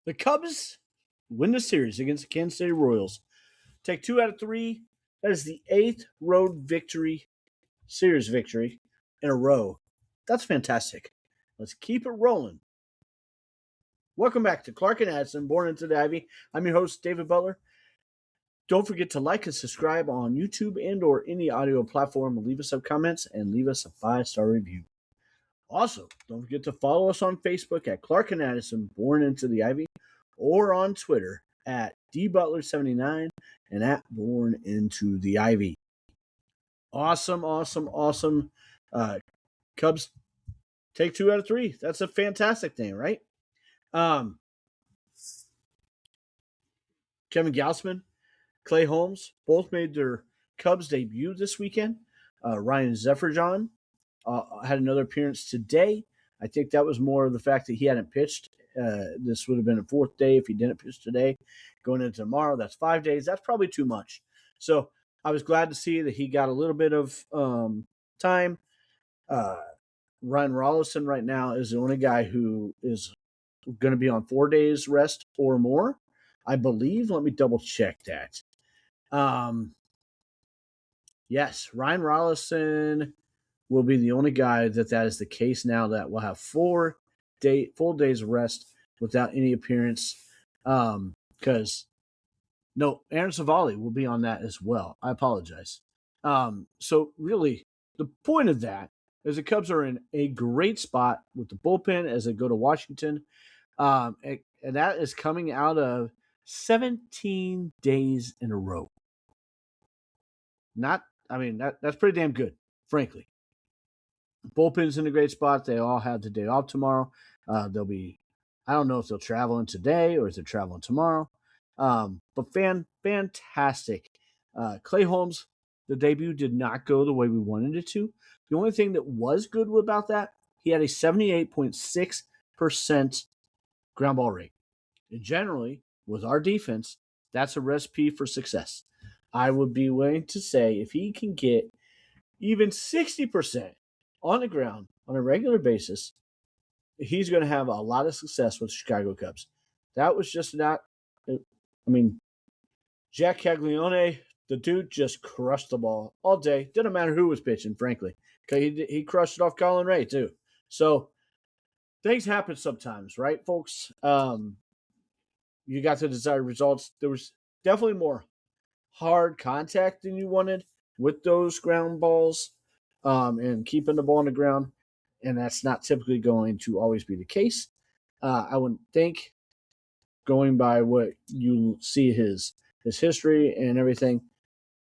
The Cubs win the series against the Kansas City Royals. Take 2 out of 3. That is the 8th road victory, series victory in a row. That's fantastic. Let's keep it rolling. Welcome back to Clark and Addison, Born into the Ivy. I'm your host, David Butler. Don't forget to like and subscribe on YouTube and or any audio platform. Leave us some comments and leave us a 5-star review. Also, don't forget to follow us on Facebook at Clark and Addison, Born into the Ivy, or on Twitter at dbutler79 and at Born into the Ivy. Awesome. Cubs take 2 out of 3. That's a fantastic thing, right? Kevin Gausman, Clay Holmes, both made their Cubs debut this weekend. Ryan Zephyrdon had another appearance today. I think that was more of the fact that he hadn't pitched. This would have been a 4th day if he didn't pitch today. Going into tomorrow, that's 5 days. That's probably too much. So I was glad to see that he got a little bit of time. Ryan Rollison right now is the only guy who is going to be on 4 days rest or more, I believe. Let me double check that. Yes, Ryan Rollison will be the only guy that is the case now that will have full days rest without any appearance. Because no, Aaron Savali will be on that as well. I apologize. So really, the point of that is the Cubs are in a great spot with the bullpen as they go to Washington. And that is coming out of 17 days in a row. That's pretty damn good, frankly. Bullpen's in a great spot. They all have the day off tomorrow. I don't know if they'll travel in today or if they're traveling tomorrow. But fantastic. Clay Holmes, the debut did not go the way we wanted it to. The only thing that was good about that, he had a 78.6% ground ball rate. And generally, with our defense, that's a recipe for success. I would be willing to say if he can get even 60% on the ground on a regular basis, he's going to have a lot of success with the Chicago Cubs. That was just not Jack Caglione, the dude just crushed the ball all day. Didn't matter who was pitching, frankly. He crushed it off Colin Ray, too. So things happen sometimes, right, folks? You got the desired results. There was definitely more hard contact than you wanted with those ground balls and keeping the ball on the ground. And that's not typically going to always be the case. I wouldn't think, going by what you see his history and everything,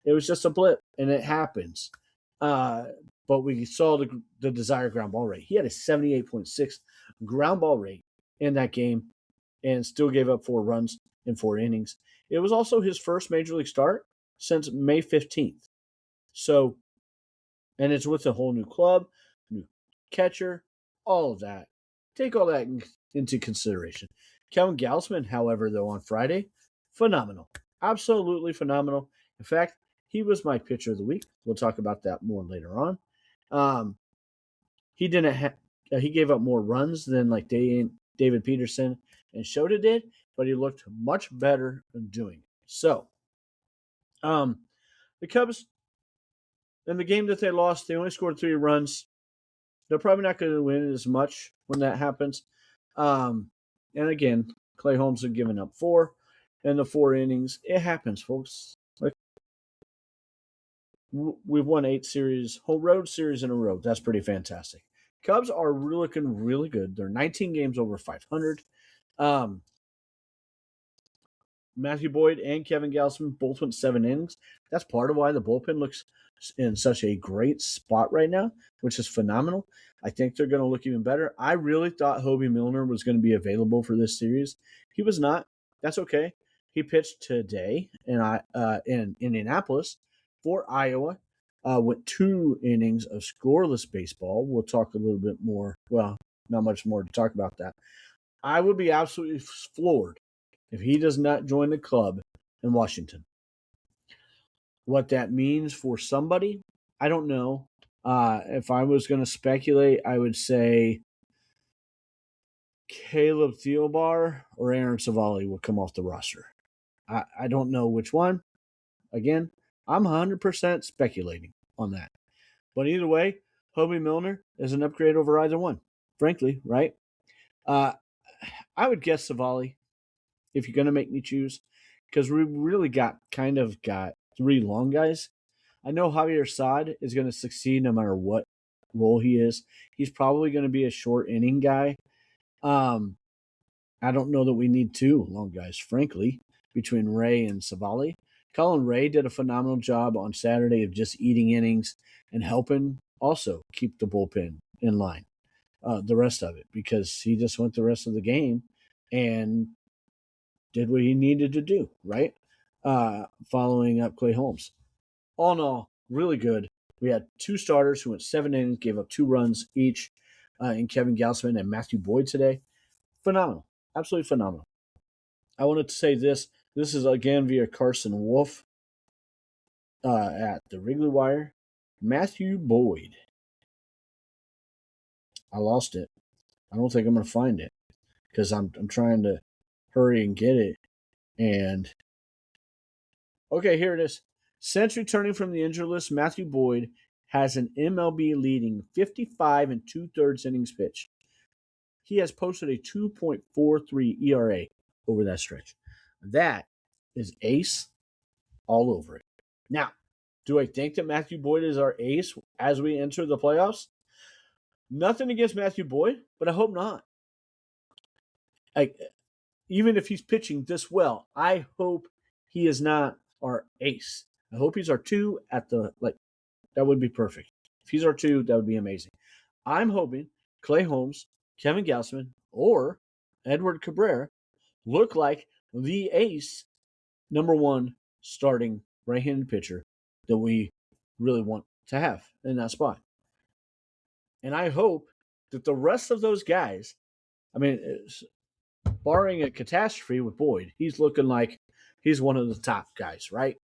it was just a blip, and it happens. But we saw the desired ground ball rate. He had a 78.6 ground ball rate in that game and still gave up 4 runs in 4 innings. It was also his first major league start since May 15th. So, and it's with a whole new club, new catcher, all of that. Take all that into consideration. Kevin Gausman, however, though, on Friday, phenomenal. Absolutely phenomenal. In fact, he was my pitcher of the week. We'll talk about that more later on. He gave up more runs than like David Peterson and Shota did, but he looked much better in doing it. So, the Cubs, in the game that they lost, they only scored 3 runs. They're probably not going to win as much when that happens. And again, Clay Holmes had given up 4 in the 4 innings. It happens, folks. We've won 8 whole road series in a row. That's pretty fantastic. Cubs are looking really good. They're 19 games over 500. Matthew Boyd and Kevin Gausman both went 7 innings. That's part of why the bullpen looks in such a great spot right now, which is phenomenal. I think they're going to look even better. I really thought Hobie Milner was going to be available for this series. He was not. That's okay. He pitched today in Indianapolis for Iowa. Went 2 innings of scoreless baseball. We'll talk a little bit more. Well, not much more to talk about that. I would be absolutely floored if he does not join the club in Washington. What that means for somebody, I don't know. If I was going to speculate, I would say Caleb Thielbar or Aaron Savali will come off the roster. I don't know which one. Again, I'm 100% speculating on that. But either way, Hobie Milner is an upgrade over either one, frankly, right? Uh, I would guess Savali if you're going to make me choose, because we really got three long guys. I know Javier Saad is going to succeed no matter what role he is. He's probably going to be a short inning guy. Um, I don't know that we need two long guys, frankly, between Ray and Savali. Colin Ray did a phenomenal job on Saturday of just eating innings and helping also keep the bullpen in line, the rest of it, because he just went the rest of the game and did what he needed to do, right? Following up Clay Holmes. All in all, really good. We had two starters who went 7 innings, gave up 2 runs each in Kevin Gausman and Matthew Boyd today. Phenomenal. Absolutely phenomenal. I wanted to say this. This is again via Carson Wolf at the Wrigley Wire. Matthew Boyd. I lost it. I don't think I'm going to find it because I'm trying to hurry and get it. And okay, here it is. Since returning from the injury list, Matthew Boyd has an MLB leading 55 and 2/3 innings pitched. He has posted a 2.43 ERA over that stretch. That is ace all over it. Now, do I think that Matthew Boyd is our ace as we enter the playoffs? Nothing against Matthew Boyd, but I hope not. Even if he's pitching this well, I hope he is not our ace. I hope he's our two at the that would be perfect. If he's our two, that would be amazing. I'm hoping Clay Holmes, Kevin Gausman, or Edward Cabrera look like the ace number one starting right-handed pitcher that we really want to have in that spot. And I hope that the rest of those guys, barring a catastrophe with Boyd, he's looking like he's one of the top guys, right?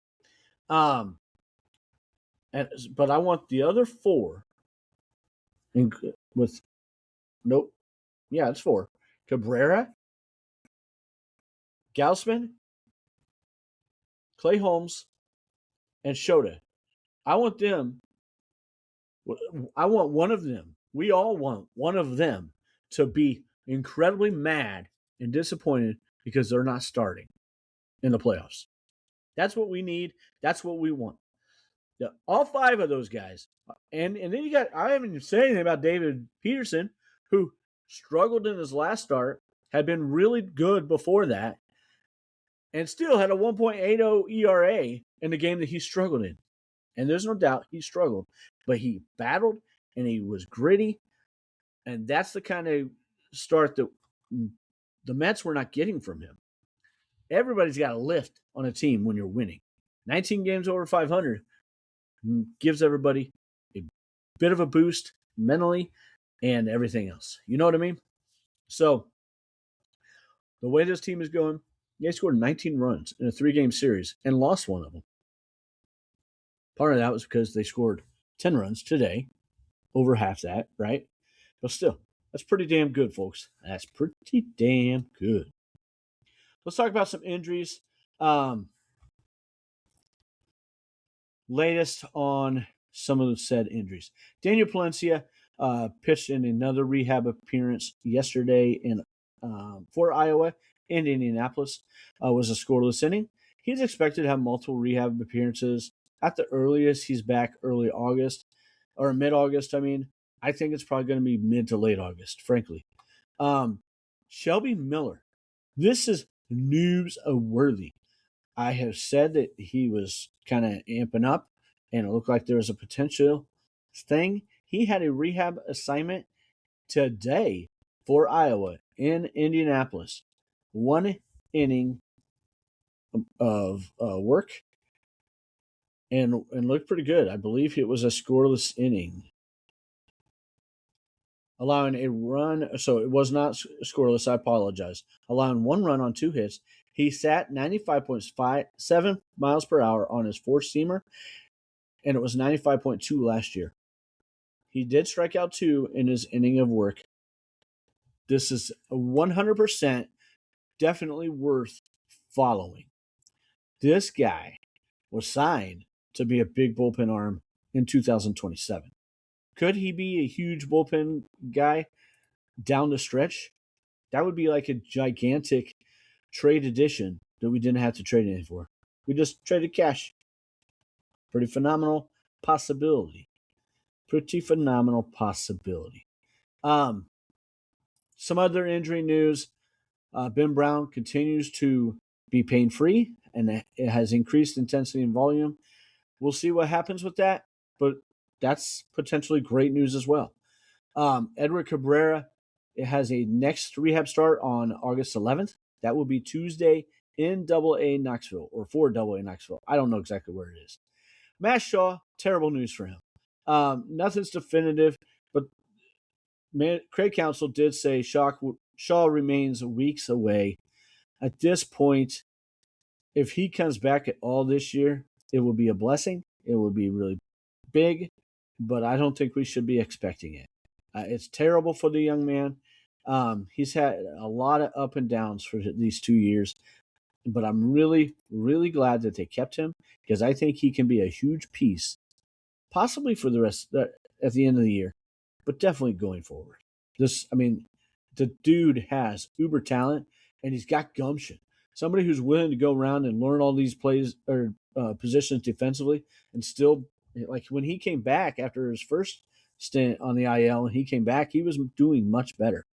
But I want the other four with nope. Yeah, it's four. Cabrera, Gausman, Clay Holmes, and Shota. I want one of them. We all want one of them to be incredibly mad and disappointed because they're not starting in the playoffs. That's what we need. That's what we want. All five of those guys. And then you got, I haven't even said anything about David Peterson, who struggled in his last start, had been really good before that, and still had a 1.80 ERA in the game that he struggled in. And there's no doubt he struggled, but he battled and he was gritty. And that's the kind of start that the Mets were not getting from him. Everybody's got a lift on a team when you're winning. 19 games over 500 gives everybody a bit of a boost mentally and everything else. You know what I mean? So the way this team is going, they scored 19 runs in a 3-game series and lost one of them. Part of that was because they scored 10 runs today, over half that, right? But still, that's pretty damn good, folks. That's pretty damn good. Let's talk about some injuries. Latest on some of the said injuries. Daniel Palencia pitched in another rehab appearance yesterday for Iowa and Indianapolis. Was a scoreless inning. He's expected to have multiple rehab appearances. At the earliest, he's back early August or mid-August. I think it's probably going to be mid to late August, frankly. Shelby Miller. This is news-worthy. I have said that he was kind of amping up, and it looked like there was a potential thing. He had a rehab assignment today for Iowa in Indianapolis. 1 inning of work, and looked pretty good. I believe it was a scoreless inning, allowing a run. So it was not scoreless. I apologize. Allowing 1 run on 2 hits. He sat 95.57 miles per hour on his 4-seamer, and it was 95.2 last year. He did strike out 2 in his inning of work. This is 100% definitely worth following. This guy was signed to be a big bullpen arm in 2027. Could he be a huge bullpen guy down the stretch? That would be like a gigantic trade addition that we didn't have to trade anything for. We just traded cash. Pretty phenomenal possibility. Pretty phenomenal possibility. Some other injury news. Ben Brown continues to be pain-free, and it has increased intensity and volume. We'll see what happens with that, but that's potentially great news as well. Edward Cabrera, it has a next rehab start on August 11th. That will be Tuesday in Double-A Knoxville, or for Double-A Knoxville. I don't know exactly where it is. Matt Shaw, terrible news for him. Nothing's definitive, but Craig Counsell did say Shaw remains weeks away. At this point, if he comes back at all this year, it will be a blessing. It will be really big, but I don't think we should be expecting it. It's terrible for the young man. He's had a lot of up and downs for these 2 years, but I'm really, really glad that they kept him because I think he can be a huge piece, possibly for the rest at the end of the year, but definitely going forward. The dude has uber talent and he's got gumption. Somebody who's willing to go around and learn all these plays or positions defensively, and still, like when he came back after his first stint on the IL and he came back, he was doing much better.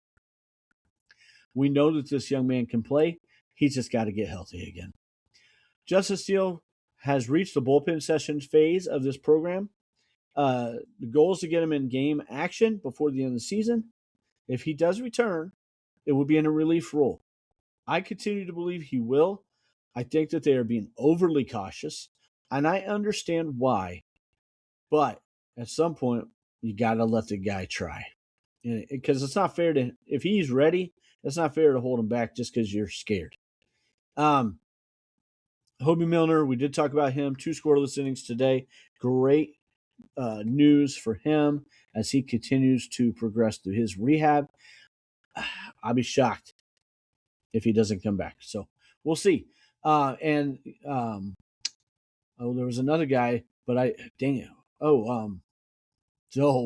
We know that this young man can play. He's just got to get healthy again. Justice Steele has reached the bullpen sessions phase of this program. The goal is to get him in game action before the end of the season. If he does return, it will be in a relief role. I continue to believe he will. I think that they are being overly cautious, and I understand why. But at some point, you got to let the guy try. Because it's not fair to, if he's ready, it's not fair to hold him back just because you're scared. Hobie Milner, we did talk about him. 2 scoreless innings today. Great news for him as he continues to progress through his rehab. I'll be shocked if he doesn't come back. So we'll see. There was another guy, but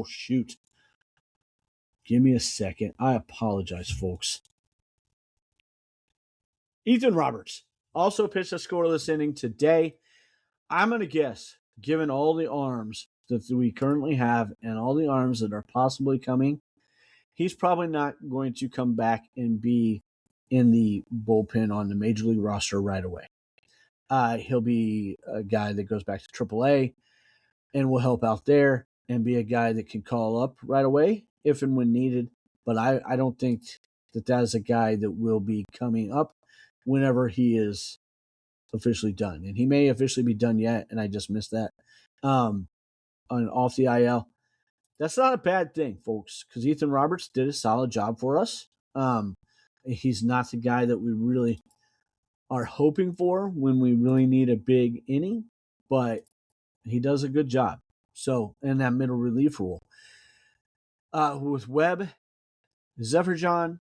shoot. Give me a second. I apologize, folks. Ethan Roberts also pitched a scoreless inning today. I'm going to guess, given all the arms that we currently have and all the arms that are possibly coming, he's probably not going to come back and be in the bullpen on the Major League roster right away. He'll be a guy that goes back to AAA and will help out there and be a guy that can call up right away if and when needed. But I don't think that is a guy that will be coming up whenever he is officially done. And he may officially be done yet, and I just missed that. Off the IL. That's not a bad thing, folks, because Ethan Roberts did a solid job for us. He's not the guy that we really are hoping for when we really need a big inning, but he does a good job. So, in that middle relief role. With Webb, Zephyr,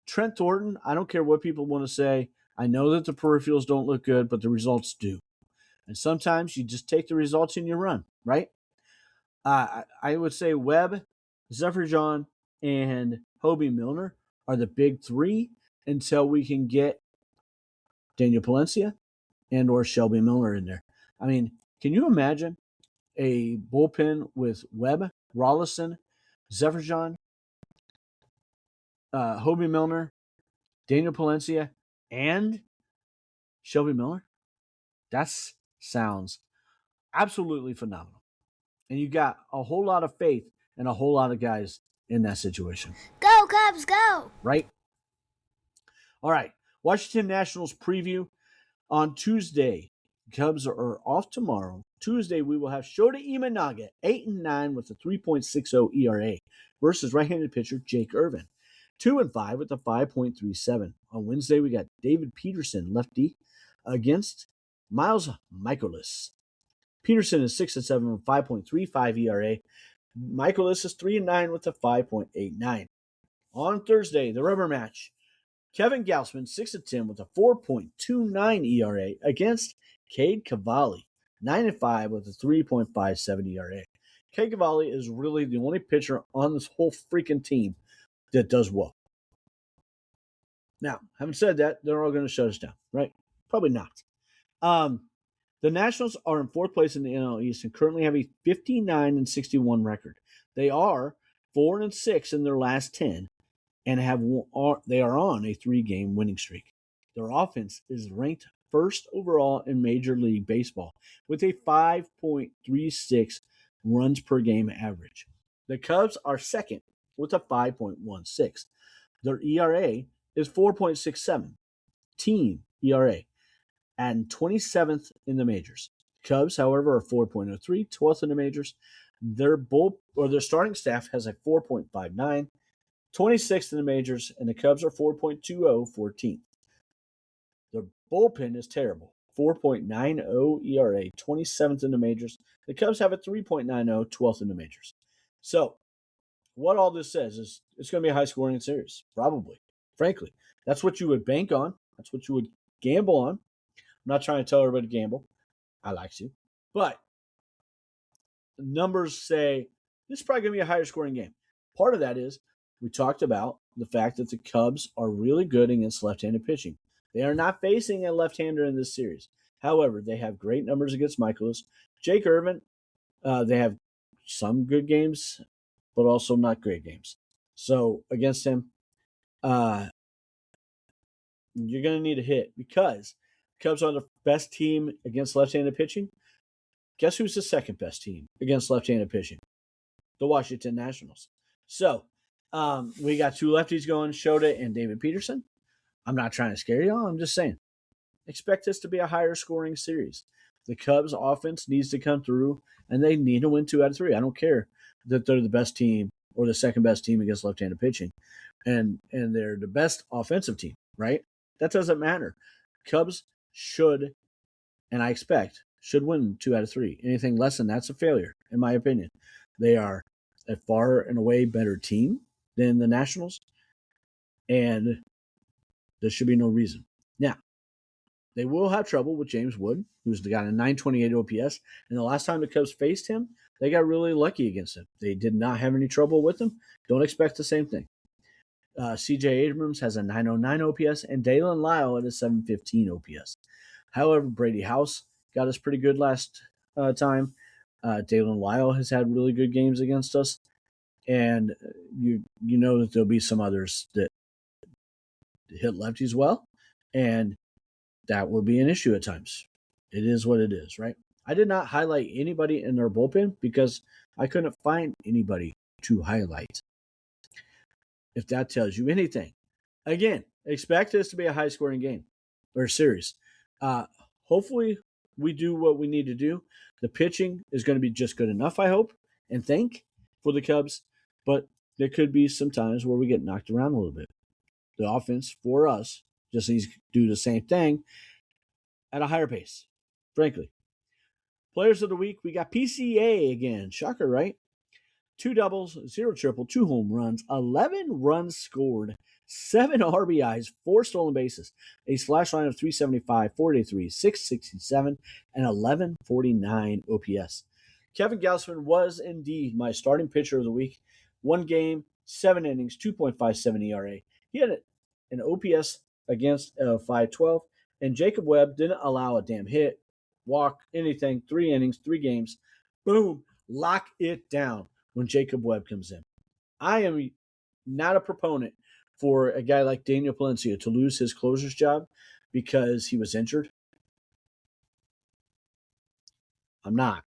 Trent Thornton, I don't care what people want to say. I know that the peripherals don't look good, but the results do. And sometimes you just take the results and you run, right? I would say Webb, Zephyr, and Hobie Milner are the big 3 until we can get Daniel Palencia and or Shelby Milner in there. I mean, can you imagine a bullpen with Webb, Rollison, Zephyr, Hobie Milner, Daniel Palencia, and Shelby Miller? That sounds absolutely phenomenal. And you got a whole lot of faith and a whole lot of guys in that situation. Go, Cubs, go! Right? All right. Washington Nationals preview on Tuesday. Cubs are off tomorrow. Tuesday, we will have Shota Imanaga, 8-9 with a 3.60 ERA versus right-handed pitcher Jake Irvin, 2-5 with a 5.37. On Wednesday, we got David Peterson, lefty, against Miles Michaelis. Peterson is 6-7 with 5.35 ERA. Michaelis is 3-9 with a 5.89. On Thursday, the rubber match. Kevin Gausman, 6-10 with a 4.29 ERA against Cade Cavalli, 9-5 with a 3.57 ERA. Cade Cavalli is really the only pitcher on this whole freaking team that does well. Now, having said that, they're all going to shut us down, right? Probably not. The Nationals are in fourth place in the NL East and currently have a 59-61 record. They are 4-6 in their last 10 and they are on a 3-game winning streak. Their offense is ranked first overall in Major League Baseball with a 5.36 runs per game average. The Cubs are second with a 5.16. Their ERA is 4.67. Team ERA and 27th in the majors. Cubs, however, are 4.03, 12th in the majors. Their starting staff has a 4.59, 26th in the majors, and the Cubs are 4.20, 14th. Their bullpen is terrible. 4.90 ERA, 27th in the majors. The Cubs have a 3.90, 12th in the majors. So, what all this says is it's going to be a high-scoring series, probably. Frankly, that's what you would bank on. That's what you would gamble on. I'm not trying to tell everybody to gamble. I like to. But the numbers say this is probably going to be a higher scoring game. Part of that is we talked about the fact that the Cubs are really good against left-handed pitching. They are not facing a left-hander in this series. However, they have great numbers against Michaelis. Jake Irvin, they have some good games, but also not great games. So against him, you're going to need a hit because Cubs are the best team against left-handed pitching. Guess who's the second best team against left-handed pitching? The Washington Nationals. So we got two lefties going, Shota and David Peterson. I'm not trying to scare you all. I'm just saying. Expect this to be a higher scoring series. The Cubs offense needs to come through, and they need to win 2 out of 3. I don't care that they're the best team or the second best team against left-handed pitching, and they're the best offensive team, right? That doesn't matter. Cubs should, and I expect, should win 2 out of 3. Anything less than that's a failure, in my opinion. They are a far and away better team than the Nationals, and there should be no reason. Now, they will have trouble with James Wood, who's got a 928 OPS, and the last time the Cubs faced him, they got really lucky against him. They did not have any trouble with him. Don't expect the same thing. CJ Abrams has a 909 OPS, and Dalen Lyle at a 715 OPS. However, Brady House got us pretty good last time. Dalen Lyle has had really good games against us, and you know that there'll be some others that hit lefties well, and that will be an issue at times. It is what it is, right? I did not highlight anybody in their bullpen because I couldn't find anybody to highlight. If that tells you anything. Again, expect this to be a high-scoring game or series. Hopefully, we do what we need to do. The pitching is going to be just good enough, I hope, and think for the Cubs. But there could be some times where we get knocked around a little bit. The offense, for us, just needs to do the same thing at a higher pace, frankly. Players of the week, we got PCA again. Shocker, right? 2 doubles, 0 triple, 2 home runs, 11 runs scored, 7 RBIs, 4 stolen bases, a slash line of 375, 483, 667, and 1149 OPS. Kevin Gausman was indeed my starting pitcher of the week. 1 game, 7 innings, 2.57 ERA. He had an OPS against 512, and Jacob Webb didn't allow a damn hit, walk, anything. 3 innings, 3 games. Boom, lock it down when Jacob Webb comes in. I am not a proponent for a guy like Daniel Palencia to lose his closer's job because he was injured. I'm not.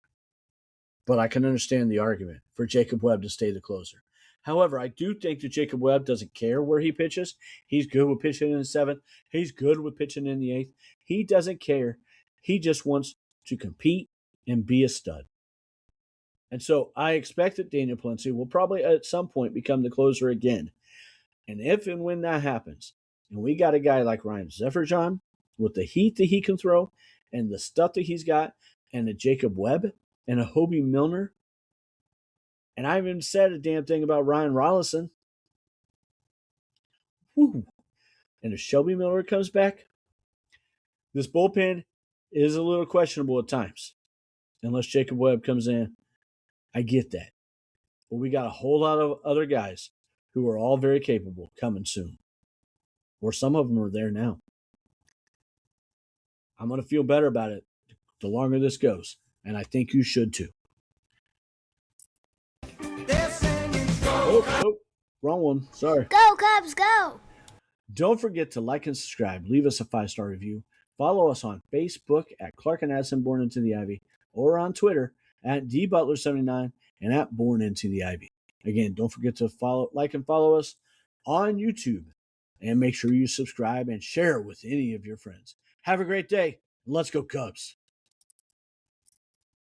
But I can understand the argument for Jacob Webb to stay the closer. However, I do think that Jacob Webb doesn't care where he pitches. He's good with pitching in the 7th. He's good with pitching in the 8th. He doesn't care. He just wants to compete and be a stud. And so I expect that Daniel Palencia will probably at some point become the closer again. And if and when that happens, and we got a guy like Ryan Zefferjon with the heat that he can throw and the stuff that he's got, and a Jacob Webb and a Hobie Milner, and I haven't even said a damn thing about Ryan Rollison. Woo. And if Shelby Miller comes back, this bullpen is a little questionable at times. Unless Jacob Webb comes in. I get that. But we got a whole lot of other guys who are all very capable coming soon. Or some of them are there now. I'm going to feel better about it the longer this goes. And I think you should too. Oh, wrong one. Sorry. Go, Cubs, go! Don't forget to like and subscribe. Leave us a 5-star review. Follow us on Facebook at Clark and Addison Born Into the Ivy, or on Twitter at dbutler79 and at Born Into the Ivy. Again, don't forget to like and follow us on YouTube. And make sure you subscribe and share with any of your friends. Have a great day. Let's go Cubs.